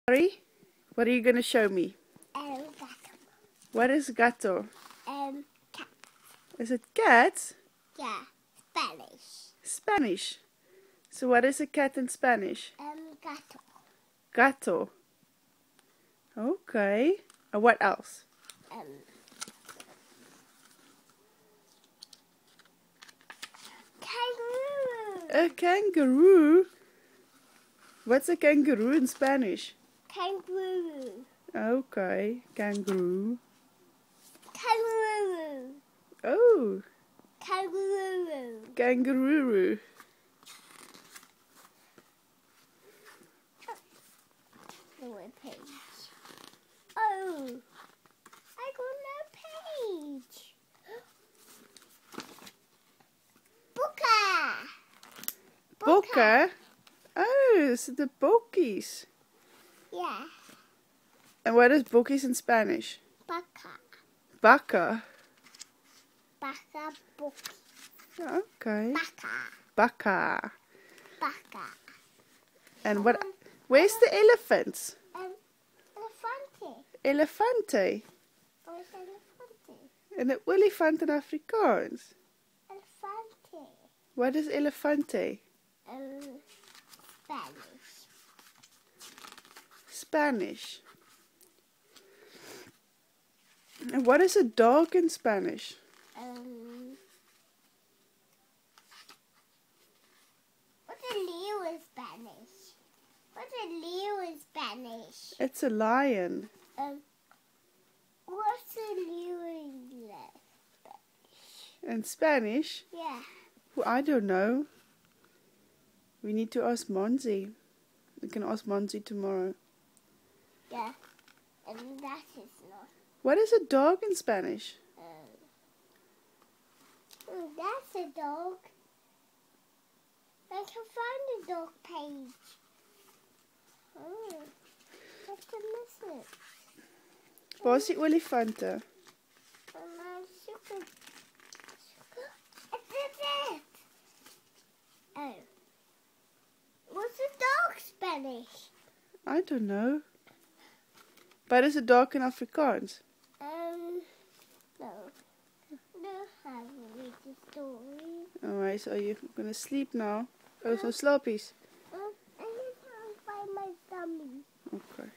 Sorry? What are you going to show me? Gato. What is gato? Cat. Is it cat? Yeah, Spanish. Spanish. So what is a cat in Spanish? Gato. Gato. Okay. What else? Kangaroo. A kangaroo? What's a kangaroo in Spanish? Kangaroo. Okay. Kangaroo. Kangaroo. Oh. Kangaroo. Kangaroo. The web page. Oh, I got no page. Boca. Boca? Oh, so the bokies. Yeah. And what is bokies in Spanish? Baca. Baca. Baca. Boca. Okay. Baca. Baca. Baca. And what? Where's the elephants? Elefante. Elefante. What is elefante? En 'n olifant in Afrikaans. Elefante. What is elefante? Spanish. Spanish. And what is a dog in Spanish? What's a leo in Spanish? What's a leo in Spanish? It's a lion. What's a leo in Spanish? In Spanish? Yeah. Well, I don't know. We need to ask Monzi. We can ask Monzi tomorrow. Yeah. And that is not. What is a dog in Spanish? That's a dog. I can find the dog page. What's the message? Waar is die olifante? Oh. What's a dog Spanish? I don't know. But is a dog in Afrikaans? No. No, I will read the story. Alright, so you're gonna sleep now? Oh, so slaapies. I need to find my dummy. Okay.